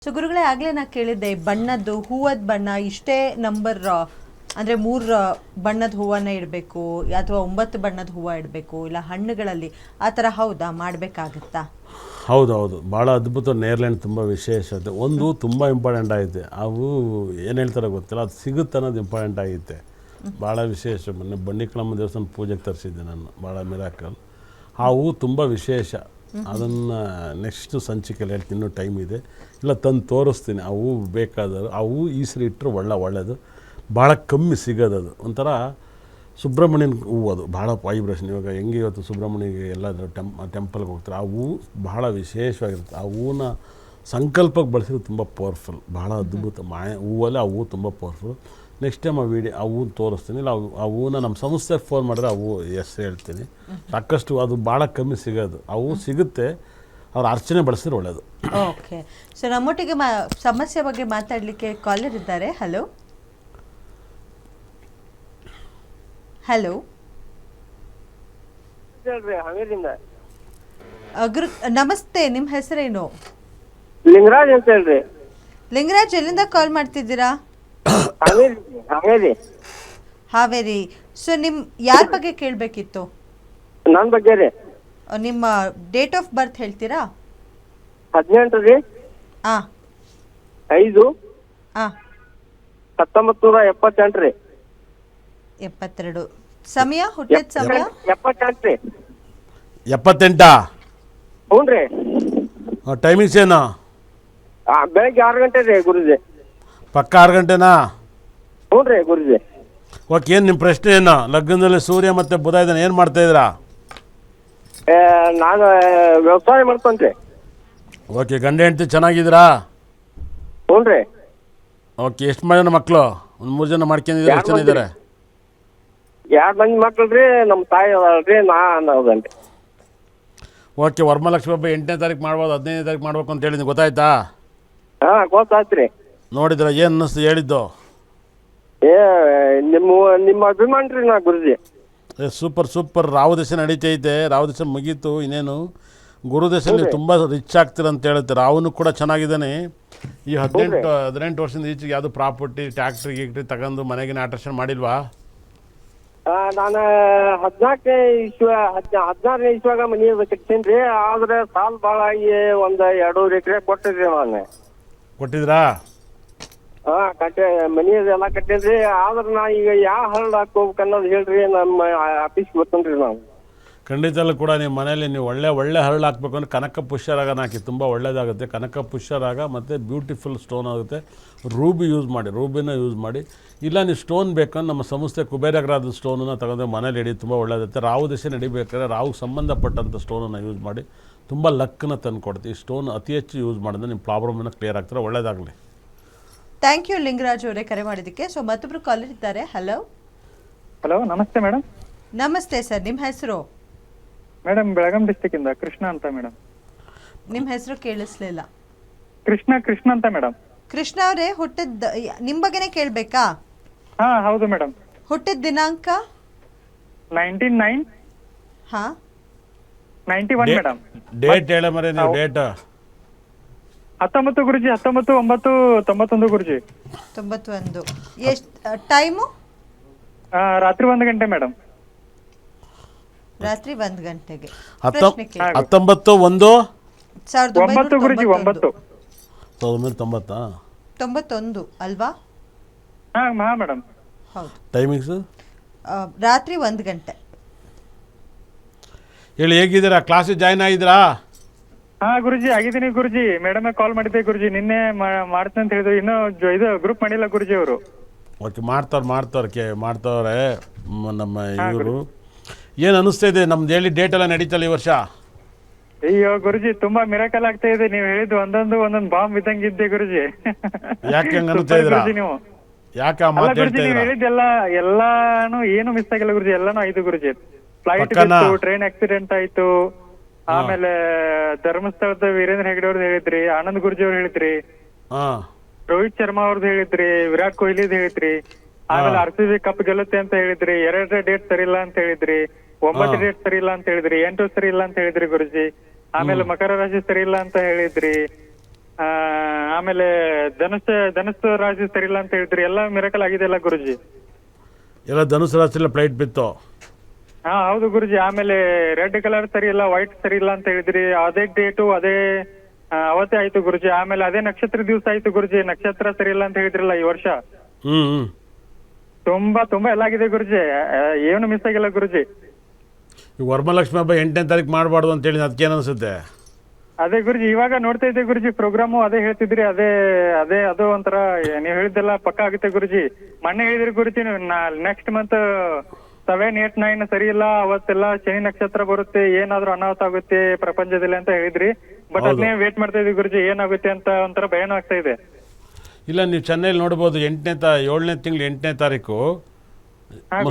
So ಗುರುಗಳೇ, ಆಗಲೇ ನಾ ಕೇಳಿದ್ದೆ ಬಣ್ಣದ್ದು ಹೂವದ ಬಣ್ಣ ಇಷ್ಟೇ ನಂಬರ್ ಅಂದರೆ 3 ಬಣ್ಣದ ಹೂವನ್ನ ಇಡಬೇಕು ಅಥವಾ 9 ಬಣ್ಣದ ಹೂವು ಇಡಬೇಕು, ಇಲ್ಲ ಹಣ್ಣುಗಳಲ್ಲಿ ಆ ಥರ ಹೌದಾ, ಮಾಡಬೇಕಾಗತ್ತಾ? ಹೌದೌದು, ಭಾಳ ಅದ್ಭುತ. ನೇರ್ಲೆಂಡ್ ತುಂಬ ವಿಶೇಷತೆ. ಒಂದು ತುಂಬ ಇಂಪಾರ್ಟೆಂಟ್ ಆಗಿದೆ. ಅವು ಏನು ಹೇಳ್ತಾರೆ ಗೊತ್ತಿಲ್ಲ, ಅದು ಸಿಗುತ್ತೆ ಅನ್ನೋದು ಇಂಪಾರ್ಟೆಂಟ್ ಆಗಿತ್ತೆ. ಭಾಳ ವಿಶೇಷ. ಮೊನ್ನೆ ಬನ್ನಿಕಳಮ್ಮ ದೇವಸ್ಥಾನ ಪೂಜೆಗೆ ತರಿಸಿದ್ದೆ ನಾನು, ಭಾಳ ಮಿರಾಕಲ್. ಆ ಹೂವು ತುಂಬ ವಿಶೇಷ. ಅದನ್ನು ನೆಕ್ಸ್ಟ್ ಸಂಚಿಕೆಯಲ್ಲಿ ಹೇಳ್ತೀನಿ, ಇನ್ನೂ ಟೈಮ್ ಇದೆ, ಇಲ್ಲ ತಂದು ತೋರಿಸ್ತೀನಿ. ಆ ಹೂವು ಬೇಕಾದರೂ ಆ ಹೂವು ಈಸರಿ ಇಟ್ಟರೆ ಒಳ್ಳೆಯದು. ಭಾಳ ಕಮ್ಮಿ ಸಿಗೋದು. ಅದು ಒಂಥರ ಸುಬ್ರಹ್ಮಣ್ಯನ ಹೂವು, ಅದು ಭಾಳ ವೈಬ್ರೇಷನ್. ಇವಾಗ ಹೆಂಗೆ ಇವತ್ತು ಸುಬ್ರಹ್ಮಣ್ಯಗೆ ಎಲ್ಲಾದರೂ ಟೆಂಪಲ್ಗೆ ಹೋಗ್ತಾರೆ, ಆ ಹೂವು ಭಾಳ ವಿಶೇಷವಾಗಿರುತ್ತೆ. ಆ ಹೂವನ್ನ ಸಂಕಲ್ಪಕ್ಕೆ ಬಳಸಿದ್ರೆ ತುಂಬ ಪವರ್ಫುಲ್, ಭಾಳ ಅದ್ಭುತ. ಹೂವಲ್ಲಿ ಆ ಹೂವು ತುಂಬ ಪವರ್ಫುಲ್. ನೆಕ್ಸ್ಟ್ ಟೈಮ್ ಆ ಹೂವು ತೋರಿಸ್ತೀನಿ. ಇಲ್ಲ ಆ ಹೂವನ್ನ ನಮ್ಮ ಸಂಸ್ಥೆಗೆ ಫೋನ್ ಮಾಡಿದ್ರೆ ಆ ಹೂವು ಹೆಸ್ರು ಹೇಳ್ತೀನಿ. ಸಾಕಷ್ಟು ಅದು ಭಾಳ ಕಮ್ಮಿ ಸಿಗೋದು. ಆ ಹೂವು ಸಿಗುತ್ತೆ, ಅವ್ರು ಅರ್ಚನೆ ಬಳಸಿದ್ರೆ ಒಳ್ಳೆಯದು. ಓಕೆ. ಸೊ ನಮ್ಮೊಟ್ಟಿಗೆ ಸಮಸ್ಯೆ ಬಗ್ಗೆ ಮಾತಾಡಲಿಕ್ಕೆ ಕಾಲರ್ ಇದ್ದಾರೆ. ಹಲೋ ಹಲೋ ಗುರು ನಮಸ್ತೆ, ನಿಮ್ಮ ಹೆಸರೇನು? ಲಿಂಗರಾಜ್ ಅಂತ ಹೇಳ್ರಿ. ಲಿಂಗರಾಜ್, ಎಲ್ಲಿಂದ ಕಾಲ್ ಮಾಡ್ತಿದ್ದೀರಾ? ಹಾವೇರಿ. ಸೊ ಯಾರ ಬಗ್ಗೆ ಕೇಳಬೇಕಿತ್ತು? ನನ್ನ ಬಗ್ಗೆ ರೀ. ನಿಮ್ಮ ಡೇಟ್ ಆಫ್ ಬರ್ತ್ ಹೇಳ್ತೀರಾ? 18 ರೀ, ಆ 5 ಆ 1978 ರೀ. 72. ಸಮಯ, ಹುಟ್ಟಿದ ಸಮಯ? 78 ರೀ. 78? ಹ್ಞೂ ರೀ. ಟೈಮಿಂಗ್ಸ್ ಏನು? ಬೆಳಗ್ಗೆ 6 ಗಂಟೆ ರೀ ಗುರುಜಿ. ಪಕ್ಕ 6 ಗಂಟೆನಾ? ಹ್ಞೂ ರೀ ಗುರುಜಿ. ಓಕೆ, ಏನು ನಿಮ್ಮ ಪ್ರಶ್ನೆ ಏನು? ಲಗ್ನದಲ್ಲಿ ಸೂರ್ಯ ಮತ್ತು ಬುಧ ಇದ್ದಾನೆ, ಏನು ಮಾಡ್ತಾಯಿದ್ದೀರಾ? ನಾನು ವ್ಯವಸಾಯ ಮಾಡ್ಕೊಂಡ್ರಿ. ಓಕೆ, ಗಂಡ ಹೆಂಡತಿ ಚೆನ್ನಾಗಿದ್ದೀರಾ? ಹ್ಞೂ ರೀ. ಓಕೆ, ಎಷ್ಟು ಜನ ಮಕ್ಕಳು? ಒಂದು 3 ಜನ ಮಾಡ್ಕೊಂಡಿದ್ದಾರೆ. ಎಷ್ಟು ಜನ ಇದ್ದಾರೆ? 2 ಮಂದಿ ಮಕ್ಳು ರೀ. ನಮ್ಮ ತಾಯಿ ಅದಾಳ್ರಿ, ನಾನು ಹೌದನ್ರಿ. ಓಕೆ, ವರಮಹಾಲಕ್ಷ್ಮಿ ಹಬ್ಬ 8ನೇ ತಾರೀಕು ಮಾಡ್ಬೋದು, 15ನೇ ತಾರೀಕು ಮಾಡ್ಬೇಕು ಅಂತ ಹೇಳಿದ್ದೀನಿ, ಗೊತ್ತಾಯ್ತಾ? ಹಾಂ, ಗೊತ್ತಾಯ್ತು ರೀ. ನೋಡಿದ್ರ, ಏನು ಅನ್ನಿಸ್ತು ಹೇಳಿದ್ದು? ನಿಮ್ಮ ಅಭಿಮಾನ ರೀ ನಾ ಗುರುಜಿ. ಸೂಪರ್. ರಾಹುದಶೆ ನಡೀತೈತೆ, ರಾಹುದಶೆ ಮುಗೀತು, ಇನ್ನೇನು ಗುರುದಶೆ. ನೀವು ತುಂಬ ರಿಚ್ ಆಗ್ತೀರ ಅಂತ ಹೇಳುತ್ತೆ. ರಾಹುನು ಕೂಡ ಚೆನ್ನಾಗಿದ್ದಾನೆ. ಈ 18 ವರ್ಷದಿಂದ ಈಚೆಗೆ ಯಾವುದು ಪ್ರಾಪರ್ಟಿ, ಟ್ಯಾಕ್ಟ್ರಿ ತಗೊಂಡು ಮನೆಗಿನ ಆಟ್ರೇಷನ್ ಮಾಡಿಲ್ವಾ? ನಾನು 14ನೇ ಇಸ್ವಾಗ ಮನೆ ಕಟ್ತೀನಿ ರೀ. ಆದ್ರೆ ಸಾಲ ಭಾಳ ಆಗಿ ಒಂದು 2 ಎಕರೆ ಕೊಟ್ಟಿದ್ರಿ ನಾನು. ಕೊಟ್ಟಿದ್ರಾ? ಮನಿ ಎಲ್ಲ ಕಟ್ಟಿದ್ರಿ. ಆದ್ರೆ ನಾ ಈಗ ಯಾವ ಹರಳು ಹಾಕೋಬೇಕು ಅನ್ನೋದು ಹೇಳ್ರಿ, ನಮ್ಮ ಆಫೀಸ್ಗೆ ಬರ್ತೀನಿ ನಾವು. ಖಂಡಿತಲ್ಲೂ ಕೂಡ ನಿಮ್ಮ ಮನೇಲಿ ನೀವು ಒಳ್ಳೆ ಹರಳು ಹಾಕಬೇಕು ಅಂದರೆ ಕನಕ ಪುಷ್ಯರಾಗನ ಹಾಕಿ, ತುಂಬ ಒಳ್ಳೆಯದಾಗುತ್ತೆ. ಕನಕ ಪುಷ್ಯರಾಗ ಮತ್ತು ಬ್ಯೂಟಿಫುಲ್ ಸ್ಟೋನ್ ಆಗುತ್ತೆ. ರೂಬಿನ ಯೂಸ್ ಮಾಡಿ. ಇಲ್ಲ ನೀವು ಸ್ಟೋನ್ ಬೇಕಂದ್ರೆ ನಮ್ಮ ಸಂಸ್ಥೆ ಕುಬೇರಗ್ರಾದ ಸ್ಟೋನನ್ನು ತಗೊಂಡ್ರೆ ಮನೇಲಿ ಇಡಿ, ತುಂಬ ಒಳ್ಳೆಯದಾಗುತ್ತೆ. ರಾಹು ದಶೆ ನಡಿಬೇಕಾದ್ರೆ ರಾಹುಗೆ ಸಂಬಂಧಪಟ್ಟಂಥ ಸ್ಟೋನನ್ನು ಯೂಸ್ ಮಾಡಿ, ತುಂಬ ಲಕ್ಕನ್ನು ತಂದು ಕೊಡ್ತೀವಿ. ಸ್ಟೋನ್ ಅತಿ ಹೆಚ್ಚು ಯೂಸ್ ಮಾಡಿದ್ರೆ ನಿಮ್ಮ ಪ್ರಾಬ್ಲಮನ್ನು ಕ್ಲಿಯರ್ ಆಗ್ತಾರೆ. ಒಳ್ಳೆಯದಾಗಲಿ. ಥ್ಯಾಂಕ್ ಯು ಲಿಂಗರಾಜ್ ಅವರೇ, ಕರೆ ಮಾಡಿದ್ದಕ್ಕೆ. ಸೊ ಮತ್ತೊಬ್ರು ಕಾಲರ್ ಇದ್ದಾರೆ. ಹಲೋ ನಮಸ್ತೆ ಮೇಡಮ್. ನಮಸ್ತೆ ಸರ್, ನಿಮ್ಮ ಹೆಸರು? ಮೇಡಮ್, ಬೆಳಗಾಂ ಡಿಸ್ಟಿಕ್ ಇಂದ ಕೃಷ್ಣ ಅಂತ ಮೇಡಮ್. ನಿಮ್ಮ ಹೆಸರು ಕೇಳಿಸ್ಲಿಲ್ಲ. ಕೃಷ್ಣ ಅಂತ ಮೇಡಮ್. ಕೃಷ್ಣ ಅವರೇ, ಹುಟ್ಟಿದ ನಿಮ್ಮ ಬಗ್ಗೆನೇ ಕೇಳಬೇಕಾ? ಹಾ, ಹೌದು ಮೇಡಮ್. ಹುಟ್ಟಿದ ದಿನಾಂಕ? 19/9 ಹಾ 91 ಮೇಡಮ್. ಡೇಟ್ ಹೇಳ ಮರೆ ನೀವು. ಡೇಟ್ 19 ಗುರುಜಿ, 19/9/91 ಗುರುಜಿ. 91. ಎಷ್ಟು ಟೈಮು? ರಾತ್ರಿ 1 ಗಂಟೆ ಮೇಡಮ್. ರಾತ್ರಿ 1 ಗಂಟೆಗೆ. 19/1 9 ಗುರುಜಿ. 9 1990. 91 ಅಲ್ವಾ? ಹಾ ಮೇಡಮ್. ಹೌದು. ಟೈಮಿಂಗ್ಸ್? ರಾತ್ರಿ 1 ಗಂಟೆ. ಹೇಳಿ, ಹೇಗಿದ್ದೀರಾ? ಕ್ಲಾಸಿಗೆ ಜಾಯ್ನ್ ಆಗಿದ್ದೀರಾ? ಹಾ ಗುರುಜಿ, ಆಗಿದ್ದೀನಿ ಗುರುಜಿ. ಮೇಡಮ್ ಕಾಲ್ ಮಾಡಿದ್ದೆ ಗುರುಜಿ, ನಿನ್ನೆ ಮಾಡ್ತೀನಿ ಅಂತ ಹೇಳಿದ್ರು. ಇನ್ನೂ ಇದು ಗ್ರೂಪ್ ಮಾಡಿಲ್ಲ ಗುರುಜಿ ಅವರು. ಓಕೆ, ಮಾಡ್ತಾವ್ರೆ ನಮ್ಮ ಇವರು. ಏನು ಅನಿಸ್ತಾ ಇದೆ ನಮ್ದು ಹೇಳಿ ಡೇಟ್ ಎಲ್ಲ ನಡೀತಲ್ಲ ಈ ವರ್ಷ? ಅಯ್ಯೋ ಗುರುಜಿ, ತುಂಬಾ ಮಿರಾಕಲ್ ಆಗ್ತಾ ಇದೆ. ನೀವು ಹೇಳಿದ್ದು ಒಂದೊಂದು ಬಾಂಬ್ ಇದ್ದಂಗಿದ್ದೆ ಗುರುಜಿ. ಯಾಕೆ ಹಂಗ ಅನ್ಸ್ತಾ ಇದ್ದೀರಾ? ನೀವು ಯಾಕೆ ಆ ಮಾತು ಹೇಳ್ತಾ ನೀವು ಇದ್ದೀರಾ? ಹೇಳಿದ್ದೆಲ್ಲ ಎಲ್ಲಾನು ಏನು ಮಿಸ್ ಆಗಿಲ್ಲ ಗುರುಜಿ. ಎಲ್ಲಾನು ಆಯ್ತು ಗುರುಜಿ. ಫ್ಲೈಟ್ ಟ್ರೈನ್ ಆಕ್ಸಿಡೆಂಟ್ ಆಯ್ತು. ಆಮೇಲೆ ಧರ್ಮಸ್ಥಳದ ವೀರೇಂದ್ರ ಹೆಗಡೆ ಅವ್ರದ್ದು ಹೇಳಿದ್ರಿ, ಆನಂದ್ ಗುರುಜಿ ಅವ್ರು ಹೇಳಿದ್ರಿ, ರೋಹಿತ್ ಶರ್ಮಾ ಅವ್ರದ್ದು ಹೇಳಿದ್ರಿ, ವಿರಾಟ್ ಕೊಹ್ಲಿದ್ ಹೇಳಿದ್ರಿ. ಆಮೇಲೆ RCB ಕಪ್ ಗೆಲ್ಲುತ್ತೆ ಅಂತ ಹೇಳಿದ್ರಿ. 2 ಡೇಟ್ ಸರಿ ಇಲ್ಲ ಅಂತ ಹೇಳಿದ್ರಿ. 9 ಡೇಟ್ ಸರಿ ಇಲ್ಲ ಅಂತ ಹೇಳಿದ್ರಿ. 8 ಸರಿ ಇಲ್ಲ ಅಂತ ಹೇಳಿದ್ರಿ ಗುರುಜಿ. ಆಮೇಲೆ ಮಕರ ರಾಶಿ ಸರಿ ಇಲ್ಲ ಅಂತ ಹೇಳಿದ್ರಿ. ಆಮೇಲೆ ಧನುಸ್ಸು ರಾಶಿ ಸರಿ ಇಲ್ಲ ಅಂತ ಹೇಳಿದ್ರಿ, ಎಲ್ಲ ಮಿರಕಲ್ ಆಗಿದೆ ಅಲ್ಲ ಗುರುಜಿ? ಎಲ್ಲ ಧನುಸು ರಾಶಿಯಲ್ಲ ಫ್ಲೈಟ್ ಬಿತ್ತು. ಹಾ ಹೌದು ಗುರುಜಿ. ಆಮೇಲೆ ರೆಡ್ ಕಲರ್ ಸರಿ ಇಲ್ಲ, ವೈಟ್ ಸರಿ ಇಲ್ಲ ಅಂತ ಹೇಳಿದ್ರಿ, ಅದೇ ಡೇಟು ಅದೇ ಅವತ್ತೇ ಆಯ್ತು ಗುರುಜಿ. ಆಮೇಲೆ ಅದೇ ನಕ್ಷತ್ರ ದಿವಸ ಆಯ್ತು ಗುರುಜಿ, ನಕ್ಷತ್ರ ಸರಿ ಇಲ್ಲ ಅಂತ ಹೇಳಿದ್ರಲ್ಲ ಈ ವರ್ಷ. ಹ್ಮ್ ತುಂಬಾ ಎಲ್ಲ ಆಗಿದೆ ಗುರುಜಿ, ಏನು ಮಿಸ್ ಆಗಿಲ್ಲ ಗುರುಜಿ. ಈಗ ವರಮಹಾಲಕ್ಷ್ಮಿ ಹಬ್ಬ 8ನೇ ತಾರೀಕು ಮಾಡಬಾರ್ದು ಅಂತ ಹೇಳಿ ಅದಕ್ಕೇನು ಅನಿಸುತ್ತೆ? ಅದೇ ಗುರುಜಿ, ಇವಾಗ ನೋಡ್ತಾ ಇದ್ದೆ ಗುರುಜಿ ಪ್ರೋಗ್ರಾಮು, ಅದೇ ಹೇಳ್ತಿದ್ರಿ, ಅದು ಒಂಥರ ನೀವ್ ಹೇಳಿದ್ದೆಲ್ಲ ಪಕ್ಕ ಆಗುತ್ತೆ ಗುರುಜಿ. ಮೊನ್ನೆ ಹೇಳಿದ್ರಿ ಗುರುಜಿ, ನೆಕ್ಸ್ಟ್ ಮಂತ್ 7, 8, 9 ಸರಿ ಇಲ್ಲ, ಅವತ್ತೆಲ್ಲ ಶನಿ ನಕ್ಷತ್ರ ಬರುತ್ತೆ, ಏನಾದ್ರೂ ಅನಾಹುತ ಆಗುತ್ತೆ ಪ್ರಪಂಚದಲ್ಲಿ ಅಂತ ಹೇಳಿದ್ರಿ. ಬಟ್ ಅದನ್ನೇ ವೇಟ್ ಮಾಡ್ತಾ ಇದ್ವಿ ಗುರುಜಿ, ಏನಾಗುತ್ತೆ ಅಂತ ಒಂಥರ ಭಯನೂ ಆಗ್ತಾ ಇದೆ. ಇಲ್ಲ, ನೀವು ಚೆನ್ನೈಲಿ ನೋಡ್ಬೋದು 7ನೇ ತಿಂಗಳು 8ನೇ ತಾರೀಕು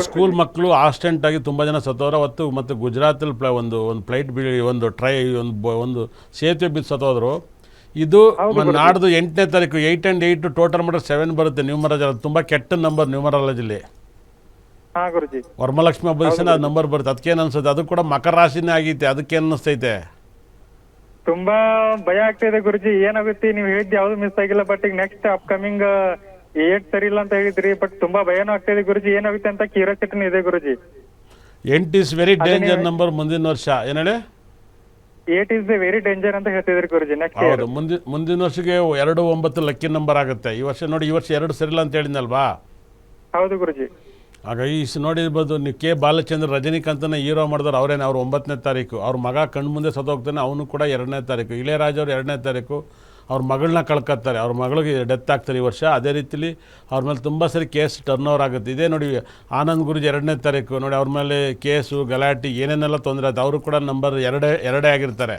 ಸ್ಕೂಲ್ ಮಕ್ಕಳು ಆಕ್ಸಿಡೆಂಟ್ ಆಗಿ ತುಂಬ ಜನ ಸತ್ತೋರ. ಅವತ್ತು ಮತ್ತು ಗುಜರಾತಲ್ಲಿ ಒಂದು ಫ್ಲೈಟ್ ಒಂದು ಸೇತುವೆ ಬಿದ್ದು ಸತ್ತೋದ್ರು. ಇದು ನಾಡ್ದು 8ನೇ ತಾರೀಕು 8 and 8 ಟೋಟಲ್ ಮಾಡಿದ್ರೆ 7 ಬರುತ್ತೆ ನ್ಯೂಮರಾಲಜಿ. ತುಂಬ ಕೆಟ್ಟ ನಂಬರ್ ನ್ಯೂಮರಾಲಜಿಲಿ. ಹಾ ಗುರುಜಿ, ವರಮಹಾಲಕ್ಷ್ಮಿ ಹಬ್ಬ ದಿವಸ ಅದು ನಂಬರ್ ಬರುತ್ತೆ. ಅದಕ್ಕೇನು ಅನ್ಸುತ್ತೆ? ಅದು ಕೂಡ ಮಕರ ರಾಶಿನೇ ಆಗೈತೆ, ಅದಕ್ಕೇನು ಅನ್ನಿಸ್ತೈತೆ? ತುಂಬಾ ಭಯ ಆಗ್ತಾ ಇದೆ ಗುರುಜಿ, ಏನಾಗುತ್ತೆ ನೀವು ಹೇಳಿದ್ದು ಯಾವ್ದು ಮಿಸ್ ಆಗಿಲ್ಲ. ಬಟ್ ಈಗ ನೆಕ್ಸ್ಟ್ ಅಪ್ಕಮಿಂಗ್ 8 ಸರಿ ಇಲ್ಲ ಅಂತ ಹೇಳಿದ್ರಿ, ಬಟ್ ತುಂಬಾ ಭಯನೂ ಆಗ್ತಾ ಇದೆ ಗುರುಜಿ, ಏನಾಗುತ್ತೆ ಅಂತ ಕ್ಯೂರಿಯಾಸಿಟಿನೂ ಇದೆ ಗುರುಜಿ. 8 is ವೆರಿ ಡೇಂಜರ್ ನಂಬರ್ ಮುಂದಿನ ವರ್ಷ. ಏನು ಹೇಳಿ? 8 is ವೆರಿ ಡೇಂಜರ್ ಅಂತ ಹೇಳ್ತಿದ್ರಿ ಗುರುಜಿ. ನೆಕ್ಸ್ಟ್ ಹೌದು, ಮುಂದಿನ ವರ್ಷಕ್ಕೆ 2, 9 ಲಕ್ಕಿ ನಂಬರ್ ಆಗುತ್ತೆ. ಈ ವರ್ಷ ನೋಡಿ, ಈ ವರ್ಷ 2 ಸರಿಲ್ಲ ಅಂತ ಹೇಳಿದ್ನಲ್ವಾ? ಹೌದು ಗುರುಜಿ. ಹಾಗಾಗಿ ನೋಡಿರ್ಬೋದು ನೀವು, ಕೆ ಬಾಲಚಂದ್ರ ರಜನಿಕಾಂತನ ಹೀರೋ ಮಾಡಿದವ್ರು ಅವರೇನೆ. ಅವ್ರು 9ನೇ ತಾರೀಕು, ಅವ್ರ ಮಗ ಕಣ್ಣು ಮುಂದೆ ಸತ್ತೋಗ್ತಾನೆ, ಅವನು ಕೂಡ 2ನೇ ತಾರೀಕು. ಇಳೆಯರಾಜ ಅವರು 2ನೇ ತಾರೀಕು ಅವ್ರ ಮಗಳನ್ನ ಕಳ್ಕೊತಾರೆ, ಅವ್ರ ಮಗಳಿಗೆ ಡೆತ್ ಆಗ್ತಾರೆ ಈ ವರ್ಷ. ಅದೇ ರೀತಿಲಿ ಅವ್ರ ಮೇಲೆ ತುಂಬ ಸರಿ ಕೇಸ್ ಟರ್ನ್ ಓವರ್ ಆಗುತ್ತೆ. ಇದೇ ನೋಡಿ, ಆನಂದ್ ಗುರುಜಿ 2ನೇ ತಾರೀಕು ನೋಡಿ, ಅವ್ರ ಮೇಲೆ ಕೇಸು ಗಲಾಟೆ ಏನೇನೆಲ್ಲ ತೊಂದರೆ ಆಯ್ತು. ಅವರು ಕೂಡ ನಂಬರ್ 2 ಆಗಿರ್ತಾರೆ.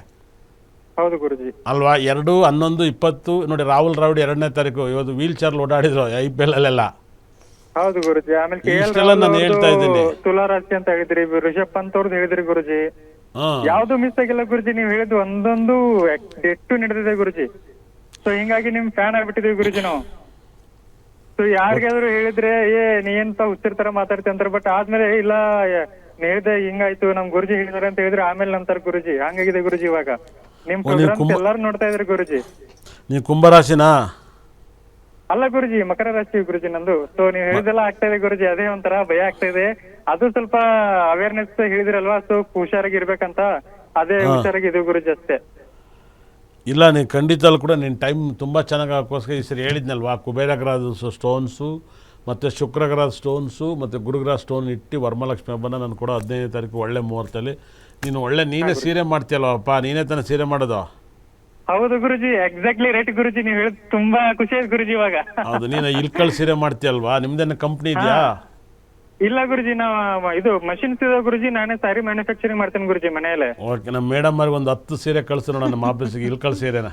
ಹೌದು ಗುರುಜಿ ಅಲ್ವಾ? 2, 11, 20 ನೋಡಿ. ರಾಹುಲ್ ದ್ರಾವಿಡ್ 2ನೇ ತಾರೀಕು ಇವತ್ತು ವೀಲ್ ಚೇರ್ಲಿ ಓಡಾಡಿದ್ರು IPL ಅಲ್ಲೆಲ್ಲ. ಹೌದು ಗುರುಜಿ. ಆಮೇಲೆ ಇಷ್ಟೆಲ್ಲ ನಾನು ಹೇಳ್ತಾ ಇದ್ದೀನಿ. ತುಲಾ ರಾಶಿ ಅಂತ ಹೇಳಿದ್ರಿ, ರಿಷಬ್ ಪಂತ್ ಅವ್ರದ್ದು ಹೇಳಿದ್ರಿ ಗುರುಜಿ. ಯಾವ್ದು ಮಿಸ್ ಆಗಿಲ್ಲ ಗುರುಜಿ, ನೀವ್ ಹೇಳಿದ್ದು ಒಂದೊಂದು ಎಷ್ಟು ನಡೆದಿದೆ ಗುರುಜಿ. ಸೊ ಹಿಂಗಾಗಿ ನಿಮ್ ಫ್ಯಾನ್ ಆಗ್ಬಿಟ್ಟಿದೀವಿ ಗುರುಜಿ ನಾವು. ಸೊ ಯಾರಿಗಾದ್ರು ಹೇಳಿದ್ರೆ ನೀ ಎಂತ ಹುಚ್ಚಿರ್ತಾರ ಮಾತಾಡ್ತಿ ಅಂತಾರೆ. ಬಟ್ ಆದ್ಮೇಲೆ ಇಲ್ಲ, ನೀ ಹೇಳಿದೆ ಹಿಂಗಾಯ್ತು, ನಮ್ ಗುರುಜಿ ಹೇಳಿದಾರೆ ಅಂತ ಹೇಳಿದ್ರೆ ಆಮೇಲೆ ನಂತರ ಗುರುಜಿ. ಹಂಗಾಗಿದೆ ಗುರುಜಿ ಇವಾಗ. ನಿಮ್ ಪ್ರೋಗ್ರಾಮ್ ಎಲ್ಲಾರು ನೋಡ್ತಾ ಇದ್ರಿ ಗುರುಜಿ. ನೀವು ಕುಂಭರಾಶಿನಾ? ಅಲ್ಲ ಗುರುಜಿ, ಮಕರ ರಾಶಿ ಗುರುಜಿ ನಂದು. ಸೊ ನೀವ್ ಹೇಳಿದೆಲ್ಲ ಆಗ್ತಾ ಇದೆ ಗುರುಜಿ, ಅದೇ ಒಂಥರ ಭಯ ಆಗ್ತಾ ಇದೆ. ಅದು ಸ್ವಲ್ಪ ಅವೇರ್ನೆಸ್ ಹೇಳಿದ್ರಲ್ವಾ, ಸೊ ಹುಷಾರಾಗಿ ಇರ್ಬೇಕಂತ, ಅದೇ ಹುಷಾರಾಗಿ ಇದು ಗುರುಜಿ ಅಷ್ಟೇ. ಇಲ್ಲ, ನೀವು ಖಂಡಿತ ಕೂಡ ನಿನ್ನ ಟೈಮ್ ತುಂಬ ಚೆನ್ನಾಗಿ ಹಾಕೋಸ್ಕರ ಈ ಸರಿ ಹೇಳಿದ್ನಲ್ವಾ, ಕುಬೇರ ಗ್ರಹದ ಸ್ಟೋನ್ಸು ಮತ್ತು ಶುಕ್ರ ಗ್ರಹದ ಸ್ಟೋನ್ಸು ಮತ್ತು ಗುರುಗ್ರಹ ಸ್ಟೋನ್ ಇಟ್ಟು ವರಮಹಾಲಕ್ಷ್ಮಿ ಹಬ್ಬನ ನಾನು ಕೂಡ 15ನೇ ತಾರೀಕು ಒಳ್ಳೆ ಮುಹೂರ್ತಲ್ಲಿ. ನೀನೇ ಸೀರೆ ಮಾಡ್ತೀಯಲ್ವಪ್ಪ, ನೀನೇ ತಾನೇ ಸೀರೆ ಮಾಡೋದು? ಹೌದು ಗುರುಜಿ, ಎಕ್ಸಾಕ್ಟ್ಲಿ ರೈಟ್ ಗುರುಜಿ, ನೀವ್ ಹೇಳಿದ್ ತುಂಬಾ ಖುಷಿ ಆಯ್ತು ಗುರುಜಿ ಇವಾಗ. ಹೌದು, ನೀನು ಇಲ್ಕಲ್ ಸೀರೆ ಮಾಡ್ತೀಯಲ್ವಾ? ನಿಮ್ದೇನ ಕಂಪ್ನಿ ಇದೆಯಾ? ಇಲ್ಲ ಗುರುಜಿ, ನಾವು ಇದು ಮಷಿನ್ಸ್ ಇದೆ ಗುರುಜಿ, ನಾನೇ ಸಾರಿ ಮ್ಯಾನುಫ್ಯಾಕ್ಚರಿಂಗ್ ಮಾಡ್ತೇನೆ ಗುರುಜಿ ಮನೆಯಲ್ಲೇ. ಓಕೆ, ನಮ್ಮ ಮೇಡಮ್ ಅವ್ರಿಗೆ ಒಂದು 10 ಸೀರೆ ಕಳ್ಸು ನೋಡೋಣ ನಮ್ಮ ಆಫೀಸಿಗೆ, ಇಲ್ಕಲ್ ಸೀರೆನ.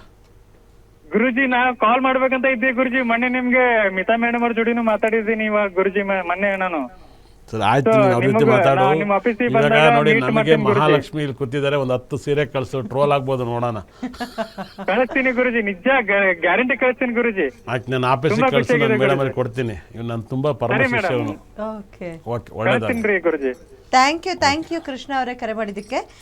ಗುರುಜಿ ನಾ ಕಾಲ್ ಮಾಡ್ಬೇಕಂತ ಇದ್ದೆ ಗುರುಜಿ, ಮೊನ್ನೆ ನಿಮ್ಗೆ ಮಿತಾ ಮೇಡಮ್ ಅವ್ರ ಜೋಡಿನೂ ಮಾತಾಡಿದ್ದೀನಿ ಇವಾಗ ಗುರುಜಿ ಮೊನ್ನೆ ನಾನು. ಸರಿ, ಆಯ್ತು, ನೀವು ಅವ್ರ ಜೊತೆ ಮಾತಾಡು. ಇವಾಗ ನೋಡಿ, ನಮಗೆ ಮಹಾಲಕ್ಷ್ಮಿ ಇಲ್ಲಿ ಕೂತಿದ್ದಾರೆ, ಒಂದು 10 ಸೀರೆ ಕಳ್ಸು, ಟ್ರೋಲ್ ಆಗ್ಬೋದು, ನೋಡೋಣ. ಕಳಿಸ್ತೀನಿ ಗುರುಜಿ, ನಿಜ ಗ್ಯಾರಂಟಿ ಕಳಿಸ್ತೀನಿ ಗುರುಜಿ. ಆಯ್ತು, ನಾನು ಆಫೀಸಿಗೆ ಕಳ್ಸು, ನಾನು ಮೇಡಮ್ ಅವ್ರಿಗೆ ಕೊಡ್ತೀನಿ. ಇವ್ ನಾನು ತುಂಬಾ ಪರಮಶಿಷ್ಯವನು. ಓಕೆ, ಓಕೆ, ಒಳ್ಳೆಯದಾಗಲಿ ಗುರುಜಿ. ಥ್ಯಾಂಕ್ ಯು ಕೃಷ್ಣ ಅವರೇ ಕರೆ ಮಾಡಿದ್ದಕ್ಕೆ.